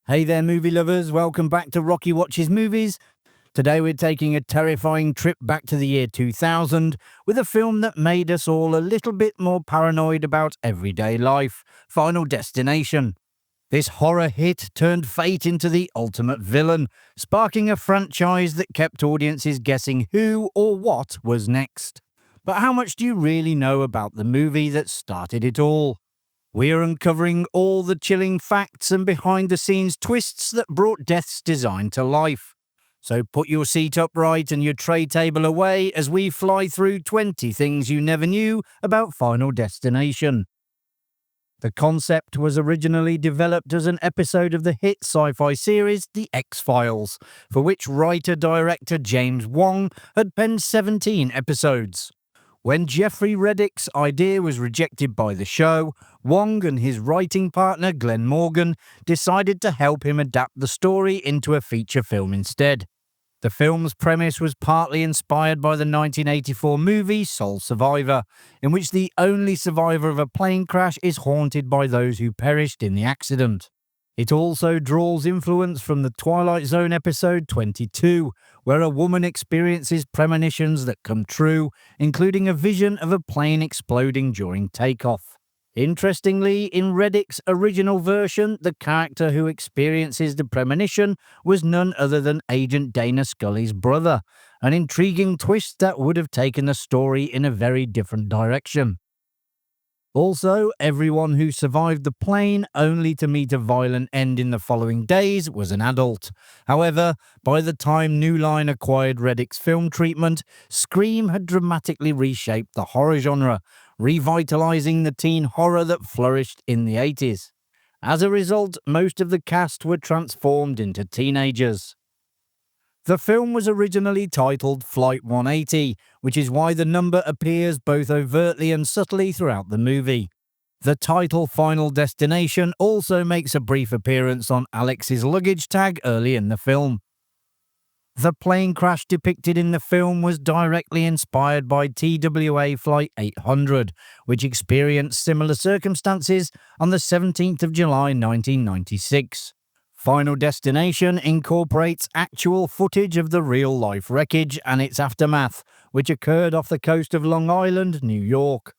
Hey there, movie lovers. Welcome back to Rocky Watches Movies. Today we're taking a terrifying trip back to the year 2000 with a film that made us all a little bit more paranoid about everyday life, Final Destination. This horror hit turned fate into the ultimate villain, sparking a franchise that kept audiences guessing who or what was next. But how much do you really know about the movie that started it all? We're uncovering all the chilling facts and behind-the-scenes twists that brought Death's design to life. So put your seat upright and your tray table away as we fly through 20 things you never knew about Final Destination. The concept was originally developed as an episode of the hit sci-fi series The X-Files, for which writer-director James Wong had penned 17 episodes. When Jeffrey Reddick's idea was rejected by the show, Wong and his writing partner Glenn Morgan decided to help him adapt the story into a feature film instead. The film's premise was partly inspired by the 1984 movie Sole Survivor, in which the only survivor of a plane crash is haunted by those who perished in the accident. It also draws influence from the Twilight Zone episode 22, where a woman experiences premonitions that come true, including a vision of a plane exploding during takeoff. Interestingly, in Reddick's original version, the character who experiences the premonition was none other than Agent Dana Scully's brother, an intriguing twist that would have taken the story in a very different direction. Also, everyone who survived the plane only to meet a violent end in the following days was an adult. However, by the time New Line acquired Reddick's film treatment, Scream had dramatically reshaped the horror genre, revitalizing the teen horror that flourished in the 80s. As a result, most of the cast were transformed into teenagers. The film was originally titled Flight 180, which is why the number appears both overtly and subtly throughout the movie. The title Final Destination also makes a brief appearance on Alex's luggage tag early in the film. The plane crash depicted in the film was directly inspired by TWA Flight 800, which experienced similar circumstances on the 17th of July 1996. Final Destination incorporates actual footage of the real-life wreckage and its aftermath, which occurred off the coast of Long Island, New York.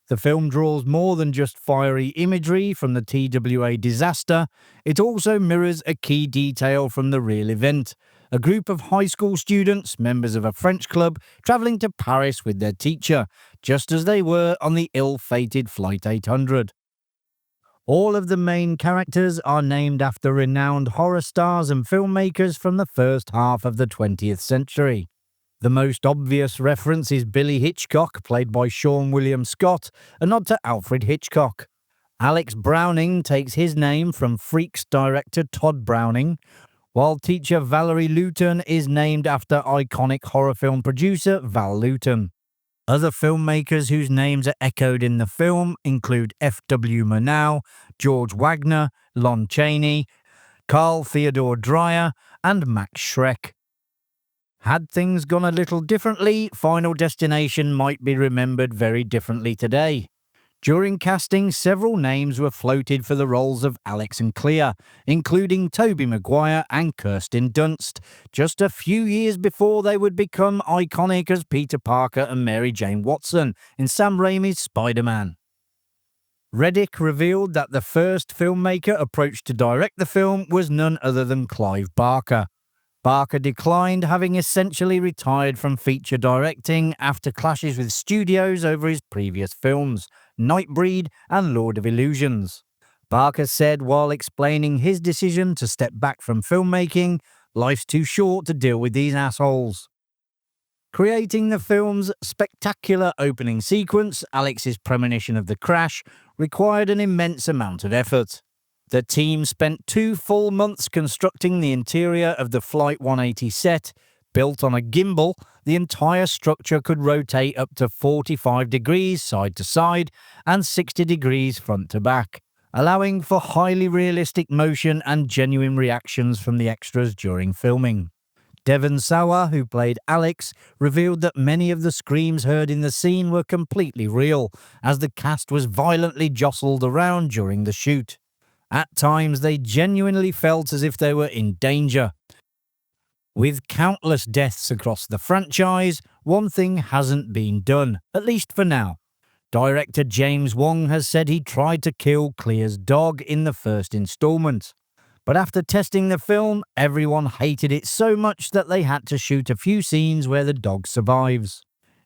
The film draws more than just fiery imagery from the TWA disaster, it also mirrors a key detail from the real event: a group of high school students, members of a French club, travelling to Paris with their teacher, just as they were on the ill-fated Flight 800. All of the main characters are named after renowned horror stars and filmmakers from the first half of the 20th century. The most obvious reference is Billy Hitchcock, played by Sean William Scott, a nod to Alfred Hitchcock. Alex Browning takes his name from Freaks director Todd Browning, while teacher Valerie Luton is named after iconic horror film producer Val Luton. Other filmmakers whose names are echoed in the film include F.W. Murnau, George Wagner, Lon Chaney, Carl Theodore Dreyer, and Max Schreck. Had things gone a little differently, Final Destination might be remembered very differently today. During casting, several names were floated for the roles of Alex and Clea, including Tobey Maguire and Kirsten Dunst, just a few years before they would become iconic as Peter Parker and Mary Jane Watson in Sam Raimi's Spider-Man. Reddick revealed that the first filmmaker approached to direct the film was none other than Clive Barker. Barker declined, having essentially retired from feature directing after clashes with studios over his previous films, Nightbreed and Lord of Illusions. Barker said while explaining his decision to step back from filmmaking, "Life's too short to deal with these assholes." Creating the film's spectacular opening sequence, Alex's premonition of the crash, required an immense amount of effort. The team spent 2 full months constructing the interior of the Flight 180 set. Built on a gimbal, the entire structure could rotate up to 45 degrees side to side and 60 degrees front to back, allowing for highly realistic motion and genuine reactions from the extras during filming. Devon Sawa, who played Alex, revealed that many of the screams heard in the scene were completely real, as the cast was violently jostled around during the shoot. At times, they genuinely felt as if they were in danger. With countless deaths across the franchise, one thing hasn't been done, at least for now. Director James Wong has said he tried to kill Clear's dog in the first installment. But after testing the film, everyone hated it so much that they had to shoot a few scenes where the dog survives.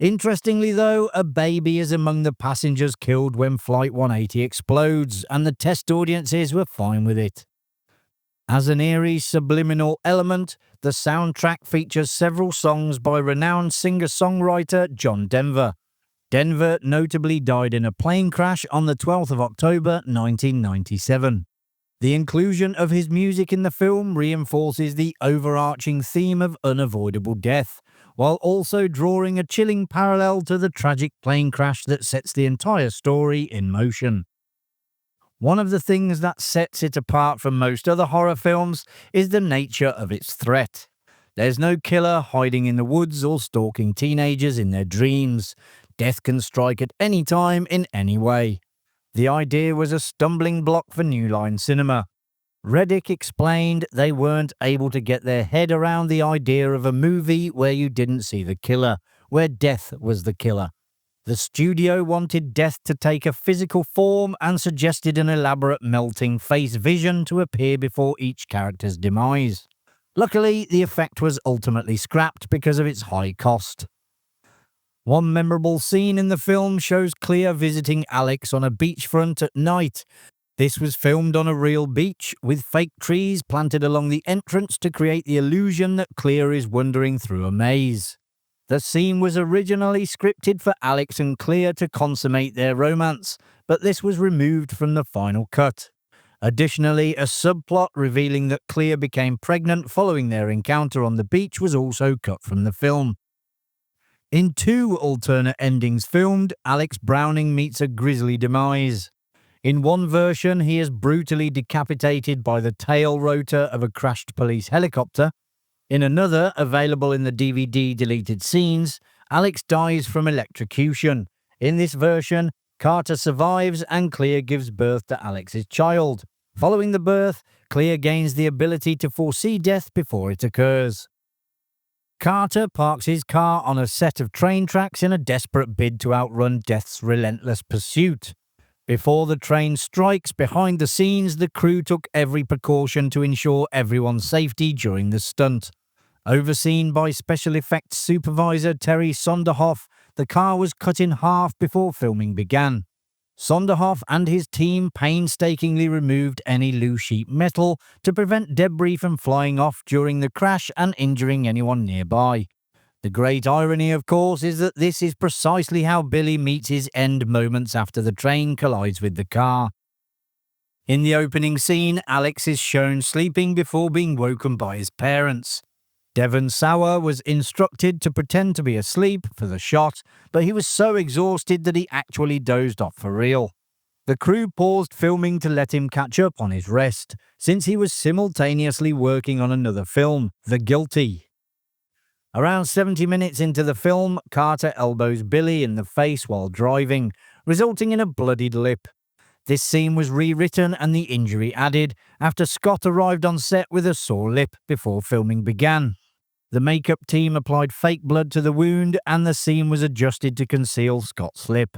Interestingly though, a baby is among the passengers killed when Flight 180 explodes, and the test audiences were fine with it. As an eerie subliminal element, the soundtrack features several songs by renowned singer-songwriter John Denver. Denver notably died in a plane crash on the 12th of October 1997. The inclusion of his music in the film reinforces the overarching theme of unavoidable death, while also drawing a chilling parallel to the tragic plane crash that sets the entire story in motion. One of the things that sets it apart from most other horror films is the nature of its threat. There's no killer hiding in the woods or stalking teenagers in their dreams. Death can strike at any time in any way. The idea was a stumbling block for New Line Cinema. Reddick explained they weren't able to get their head around the idea of a movie where you didn't see the killer, where death was the killer. The studio wanted death to take a physical form and suggested an elaborate melting face vision to appear before each character's demise. Luckily, the effect was ultimately scrapped because of its high cost. One memorable scene in the film shows Clear visiting Alex on a beachfront at night. This was filmed on a real beach, with fake trees planted along the entrance to create the illusion that Clear is wandering through a maze. The scene was originally scripted for Alex and Clear to consummate their romance, but this was removed from the final cut. Additionally, a subplot revealing that Clear became pregnant following their encounter on the beach was also cut from the film. In 2 alternate endings filmed, Alex Browning meets a grisly demise. In one version, he is brutally decapitated by the tail rotor of a crashed police helicopter. In another, available in the DVD deleted scenes, Alex dies from electrocution. In this version, Carter survives and Clear gives birth to Alex's child. Following the birth, Clear gains the ability to foresee death before it occurs. Carter parks his car on a set of train tracks in a desperate bid to outrun death's relentless pursuit. Before the train strikes behind the scenes, the crew took every precaution to ensure everyone's safety during the stunt. Overseen by special effects supervisor Terry Sonderhoff, the car was cut in half before filming began. Sonderhoff and his team painstakingly removed any loose sheet metal to prevent debris from flying off during the crash and injuring anyone nearby. The great irony, of course, is that this is precisely how Billy meets his end moments after the train collides with the car. In the opening scene, Alex is shown sleeping before being woken by his parents. Devon Sauer was instructed to pretend to be asleep for the shot, but he was so exhausted that he actually dozed off for real. The crew paused filming to let him catch up on his rest, since he was simultaneously working on another film, The Guilty. Around 70 minutes into the film, Carter elbows Billy in the face while driving, resulting in a bloodied lip. This scene was rewritten and the injury added after Scott arrived on set with a sore lip before filming began. The makeup team applied fake blood to the wound and the scene was adjusted to conceal Scott's lip.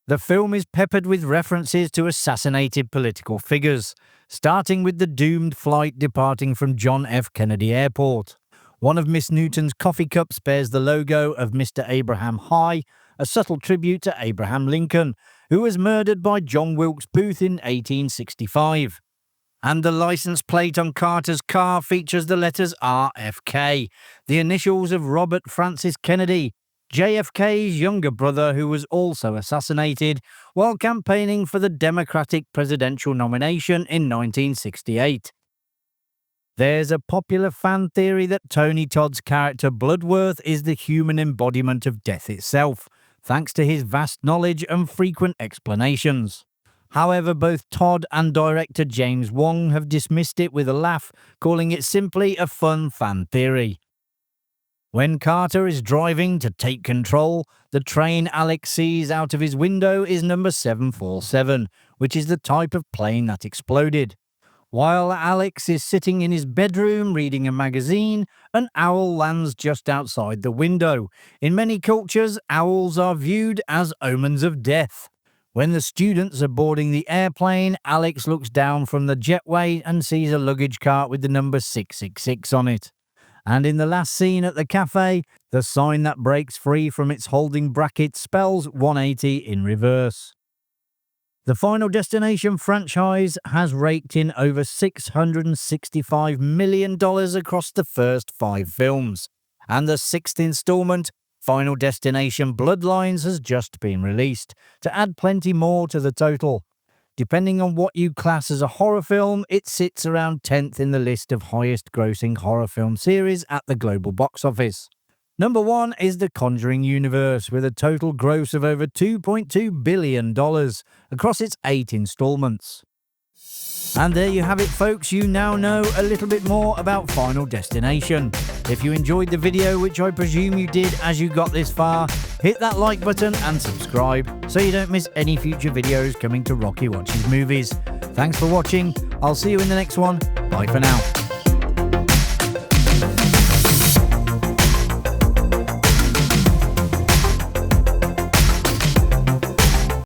The film is peppered with references to assassinated political figures, starting with the doomed flight departing from John F. Kennedy Airport. One of Miss Newton's coffee cups bears the logo of Mr. Abraham High, a subtle tribute to Abraham Lincoln, who was murdered by John Wilkes Booth in 1865. And the license plate on Carter's car features the letters RFK, the initials of Robert Francis Kennedy, JFK's younger brother who was also assassinated while campaigning for the Democratic presidential nomination in 1968. There's a popular fan theory that Tony Todd's character Bloodworth is the human embodiment of death itself, thanks to his vast knowledge and frequent explanations. However, both Todd and director James Wong have dismissed it with a laugh, calling it simply a fun fan theory. When Carter is driving to take control, the train Alex sees out of his window is number 747, which is the type of plane that exploded. While Alex is sitting in his bedroom reading a magazine, an owl lands just outside the window. In many cultures, owls are viewed as omens of death. When the students are boarding the airplane, Alex looks down from the jetway and sees a luggage cart with the number 666 on it. And in the last scene at the cafe, the sign that breaks free from its holding bracket spells 180 in reverse. The Final Destination franchise has raked in over $665 million across the first 5 films, and the 6th installment, Final Destination Bloodlines, has just been released, to add plenty more to the total. Depending on what you class as a horror film, it sits around 10th in the list of highest grossing horror film series at the global box office. Number 1 is The Conjuring universe, with a total gross of over $2.2 billion across its 8 installments. And there you have it, folks. You now know a little bit more about Final Destination. If you enjoyed the video, which I presume you did as you got this far, hit that like button and subscribe so you don't miss any future videos coming to Rocky Watches Movies. Thanks for watching. I'll see you in the next one. Bye for now.